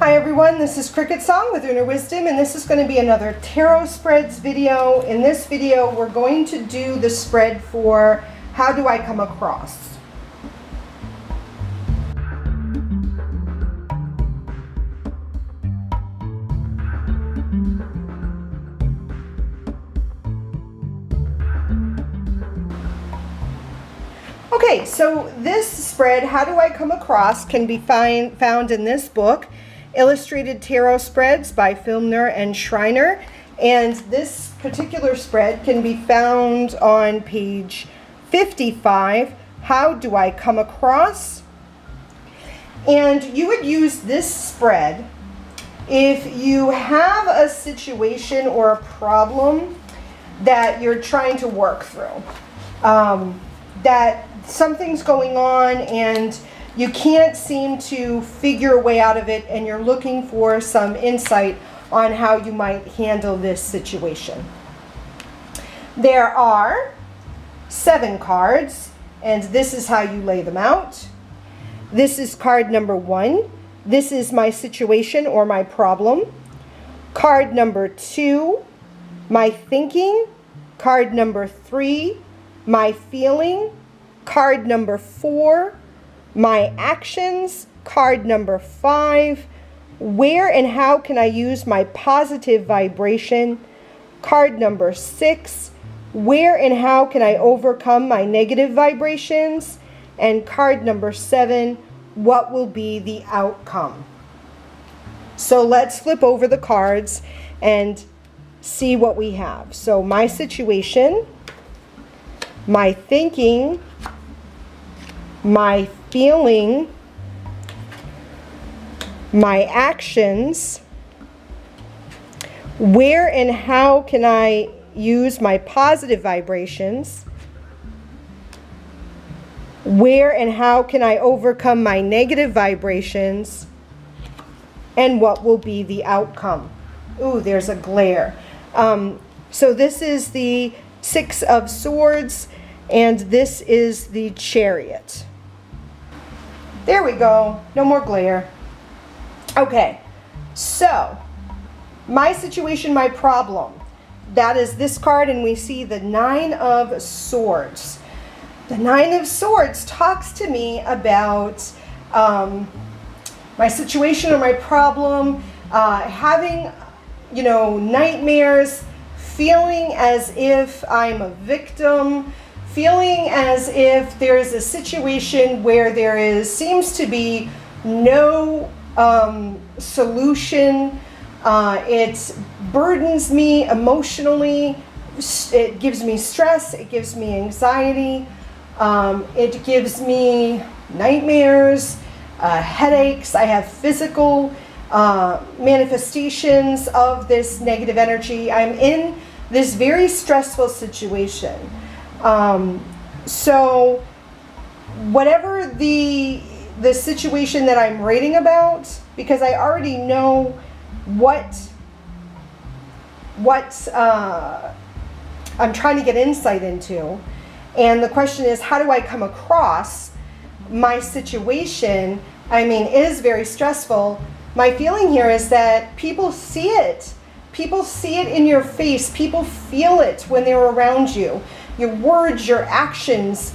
Hi everyone, this is CricketSong with Inner Wisdom, and this is going to be another tarot spreads video. In this video, we're going to do the spread for how do I come across. Okay, so this spread, How Do I Come Across, can be found in this book, Illustrated Tarot Spreads by Filner and Schreiner. And this particular spread can be found on page 55, How Do I Come Across? And you would use this spread if you have a situation or a problem that you're trying to work through. That something's going on and you can't seem to figure a way out of it, and you're looking for some insight on how you might handle this situation. There are 7 cards, and this is how you lay them out. This is card number 1. This is my situation or my problem. Card number 2, my thinking. Card number 3, my feeling. Card number 4, my actions. Card number 5, where and how can I use my positive vibration. Card number 6, where and how can I overcome my negative vibrations. And card number 7, what will be the outcome. So let's flip over the cards and see what we have. So my situation, my thinking, my feeling, my actions, where and how can I use my positive vibrations, where and how can I overcome my negative vibrations, and what will be the outcome. Ooh, there's a glare. So this is the 6 of Swords, and this is the Chariot. There we go. No more glare. Okay, so my situation, my problem. That is this card, and we see the 9 of Swords. The 9 of Swords talks to me about my situation or my problem, having, nightmares, feeling as if I'm a victim, feeling as if there's a situation where there seems to be no solution. It burdens me emotionally. It gives me stress. It gives me anxiety. It gives me nightmares, headaches. I have physical manifestations of this negative energy. I'm in this very stressful situation. So whatever the situation that I'm writing about, because I already know what I'm trying to get insight into, and the question is, how do I come across my situation? I mean, it is very stressful. My feeling here is that people see it. People see it in your face. People feel it when they're around you. Your words, your actions,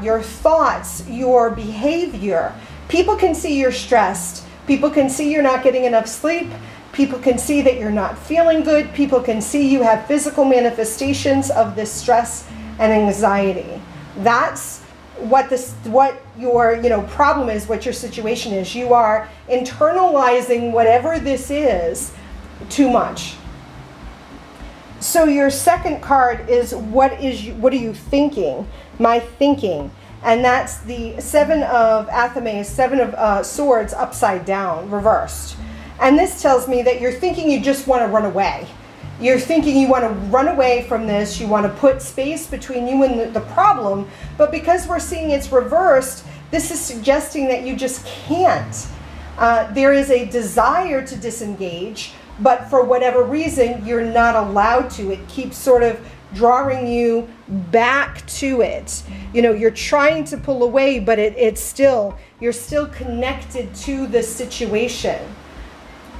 your thoughts, your behavior. People can see you're stressed. People can see you're not getting enough sleep. People can see that you're not feeling good. People can see you have physical manifestations of this stress and anxiety. That's what your problem is, what your situation is. You are internalizing whatever this is too much. So your second card is what are you thinking? My thinking. And that's the 7 of Athames, 7 of Swords upside down, reversed. And this tells me that you're thinking you just want to run away. You're thinking you want to run away from this. You want to put space between you and the problem. But because we're seeing it's reversed, this is suggesting that you just can't. There is a desire to disengage, but for whatever reason, you're not allowed to. It keeps sort of drawing you back to it. You're trying to pull away, but you're still connected to the situation.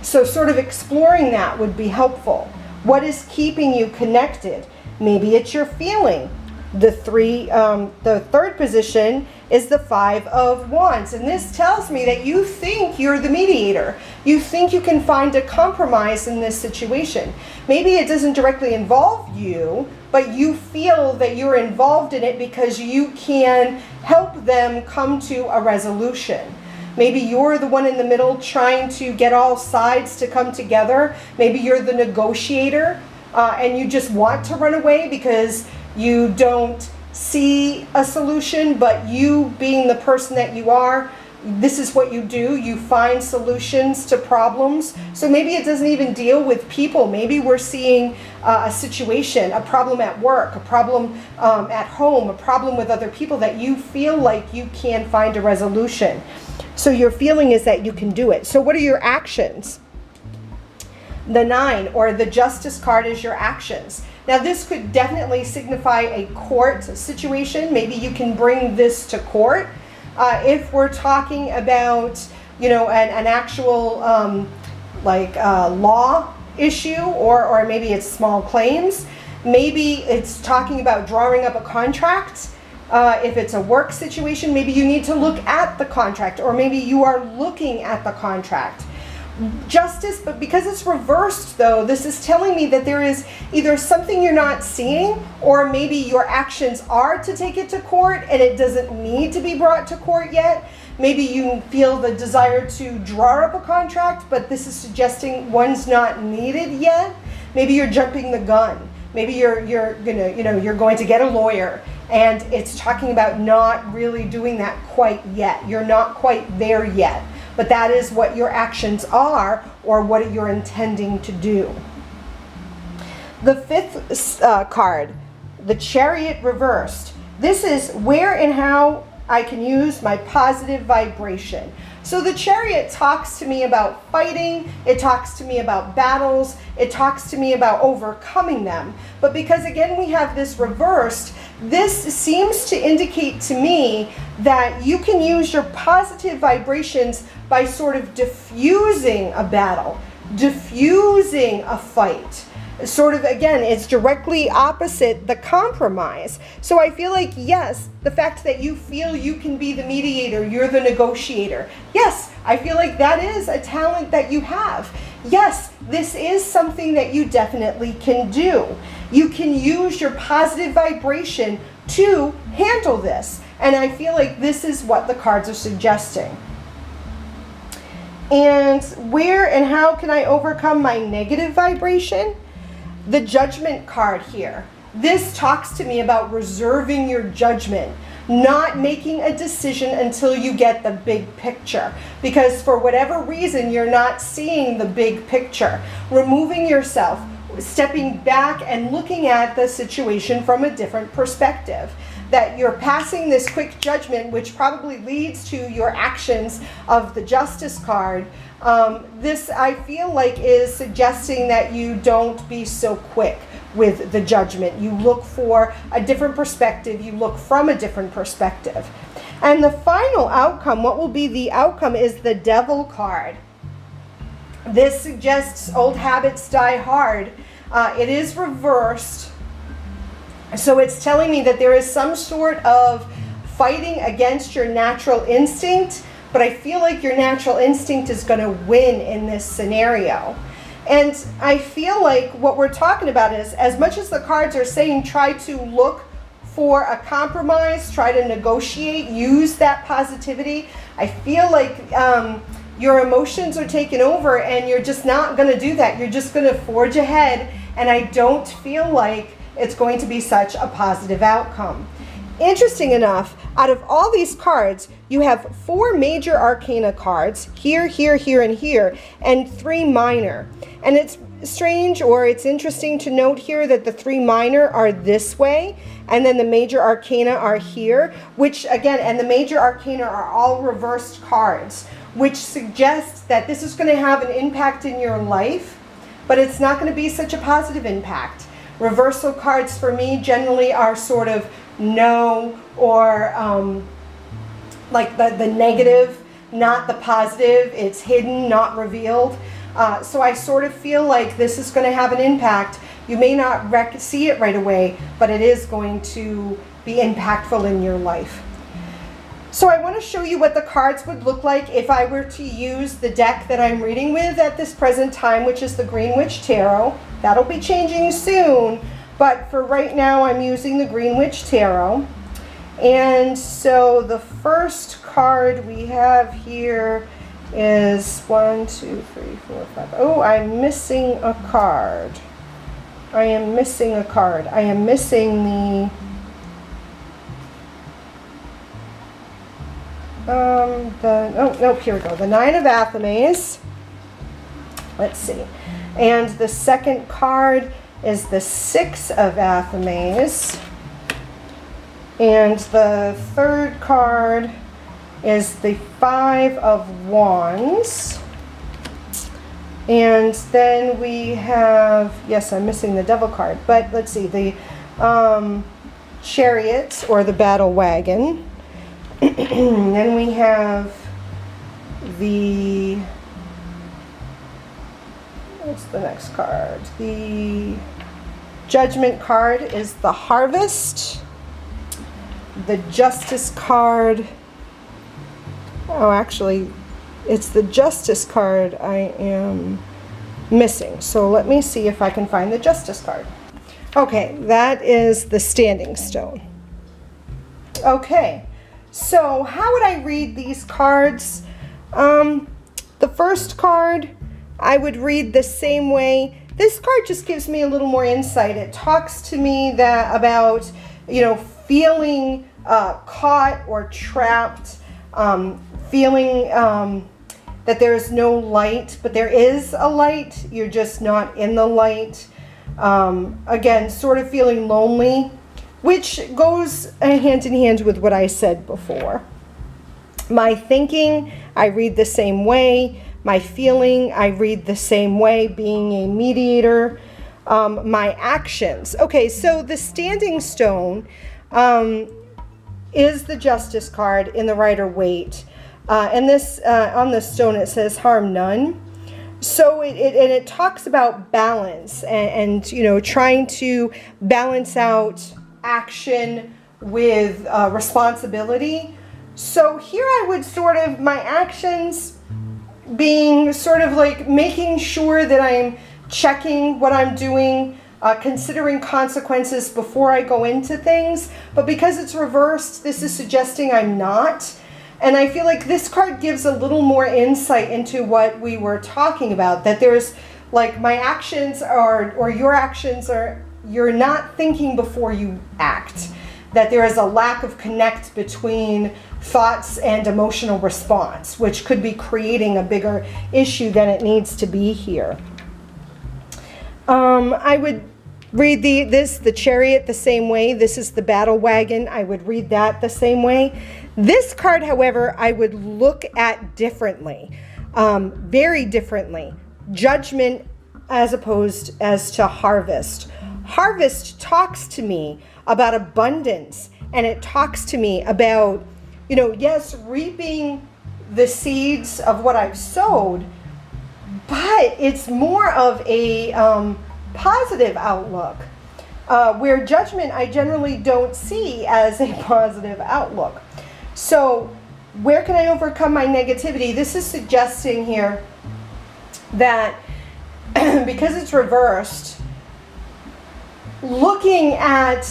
So sort of exploring that would be helpful. What is keeping you connected? Maybe it's your feeling. The third position is the Five of Wands, and this tells me that you think you're the mediator. You think you can find a compromise in this situation. Maybe it doesn't directly involve you, but you feel that you're involved in it because you can help them come to a resolution. Maybe you're the one in the middle trying to get all sides to come together. Maybe you're the negotiator and you just want to run away because you don't see a solution, but you being the person that you are, this is what you do. You find solutions to problems. So maybe it doesn't even deal with people. Maybe we're seeing a situation, a problem at work, a problem at home, a problem with other people that you feel like you can find a resolution. So your feeling is that you can do it. So what are your actions? The 9, or the Justice card, is your actions. Now this could definitely signify a court situation. Maybe you can bring this to court. If we're talking about, you know, an actual law issue, or maybe it's small claims. Maybe it's talking about drawing up a contract. If it's a work situation, maybe you need to look at the contract, or maybe you are looking at the contract. Justice, but because it's reversed though, this is telling me that there is either something you're not seeing, or maybe your actions are to take it to court and it doesn't need to be brought to court yet. Maybe you feel the desire to draw up a contract, but this is suggesting one's not needed yet. Maybe you're jumping the gun. Maybe you're going to get a lawyer, and it's talking about not really doing that quite yet. You're not quite there yet. But that is what your actions are, or what you're intending to do. The 5th card, the Chariot reversed. This is where and how I can use my positive vibration. So the Chariot talks to me about fighting, it talks to me about battles, it talks to me about overcoming them. But because again we have this reversed, this seems to indicate to me that you can use your positive vibrations by sort of diffusing a battle, diffusing a fight. Sort of, again, it's directly opposite the compromise. So I feel like, yes, the fact that you feel you can be the mediator, you're the negotiator. Yes, I feel like that is a talent that you have. Yes, this is something that you definitely can do. You can use your positive vibration to handle this. And I feel like this is what the cards are suggesting. And where and how can I overcome my negative vibration? The Judgment card here. This talks to me about reserving your judgment, not making a decision until you get the big picture. Because for whatever reason, you're not seeing the big picture. Removing yourself, stepping back and looking at the situation from a different perspective. That you're passing this quick judgment, which probably leads to your actions of the Justice card. This, I feel like, is suggesting that you don't be so quick with the judgment. You look for a different perspective. You look from a different perspective. And the final outcome, what will be the outcome, is the Devil card. This suggests old habits die hard. It is reversed. So it's telling me that there is some sort of fighting against your natural instinct, but I feel like your natural instinct is going to win in this scenario. And I feel like what we're talking about is, as much as the cards are saying try to look for a compromise, try to negotiate, use that positivity, I feel like your emotions are taking over and you're just not going to do that. You're just going to forge ahead, and I don't feel like it's going to be such a positive outcome. Interesting enough, out of all these cards, you have 4 major arcana cards, here, here, here, and here, and 3 minor. And it's strange, or it's interesting to note here that the 3 minor are this way, and then the major arcana are here, which again, and the major arcana are all reversed cards, which suggests that this is going to have an impact in your life, but it's not going to be such a positive impact. Reversal cards for me generally are sort of no, or like the negative, not the positive. It's hidden, not revealed. So I sort of feel like this is going to have an impact. You may not see it right away, but it is going to be impactful in your life. So I want to show you what the cards would look like if I were to use the deck that I'm reading with at this present time, which is the Greenwich Tarot. That'll be changing soon, but for right now I'm using the Greenwich Tarot. And so the first card we have here is 1, 2, 3, 4, 5. Oh, I'm missing a card. I am missing a card. I am missing the here we go. The 9 of Athames. Let's see. And the second card is the 6 of Athames. And the third card is the 5 of Wands. And then we have, yes, I'm missing the Devil card, but let's see, the Chariot or the Battle Wagon. Then we have the, what's the next card? The Judgment card is the Harvest. The Justice card, oh, actually, it's the Justice card I am missing. So let me see if I can find the Justice card. Okay, that is the Standing Stone. Okay, so how would I read these cards? The first card, I would read the same way. This card just gives me a little more insight. It talks to me about, you know, feeling caught or trapped, feeling that there is no light, but there is a light. You're just not in the light. Again, sort of feeling lonely, which goes hand in hand with what I said before. My thinking, I read the same way. My feeling, I read the same way, being a mediator. My actions. Okay, so the Standing Stone is the Justice card in the Rider-Waite. And this on the stone it says harm none. So it talks about balance and you know, trying to balance out action with responsibility. So here I would sort of, my actions being sort of like making sure that I'm checking what I'm doing, considering consequences before I go into things. But because it's reversed, this is suggesting I'm not. And I feel like this card gives a little more insight into what we were talking about, that there's like my actions are, or your actions are, you're not thinking before you act, that there is a lack of connect between thoughts and emotional response, which could be creating a bigger issue than it needs to be here. I would read the Chariot the same way. This is the Battle Wagon. I would read that the same way. This card, however, I would look at differently, very differently. Judgment as opposed as to Harvest. Harvest talks to me about abundance, and it talks to me about, you know, yes, reaping the seeds of what I've sowed, but it's more of a positive outlook, where Judgment I generally don't see as a positive outlook. So where can I overcome my negativity? This is suggesting here that because it's reversed, looking at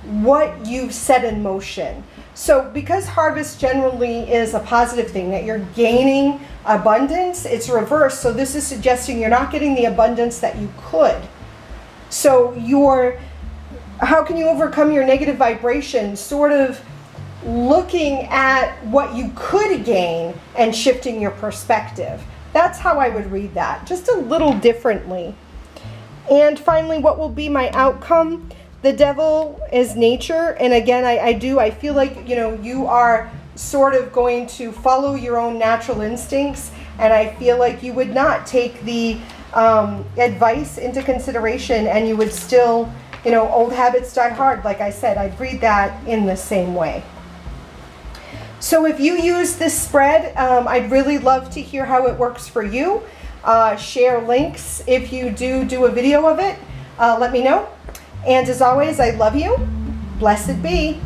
what you've set in motion. So because harvest generally is a positive thing, that you're gaining abundance, it's reversed. So this is suggesting you're not getting the abundance that you could. So how can you overcome your negative vibration? Sort of looking at what you could gain and shifting your perspective. That's how I would read that, just a little differently. And finally, what will be my outcome? The Devil is nature. And again, I feel like, you know, you are sort of going to follow your own natural instincts. And I feel like you would not take the advice into consideration, and you would still, you know, old habits die hard. Like I said, I'd read that in the same way. So if you use this spread, I'd really love to hear how it works for you. Share links if you do a video of it. Let me know. And as always, I love you. Blessed be.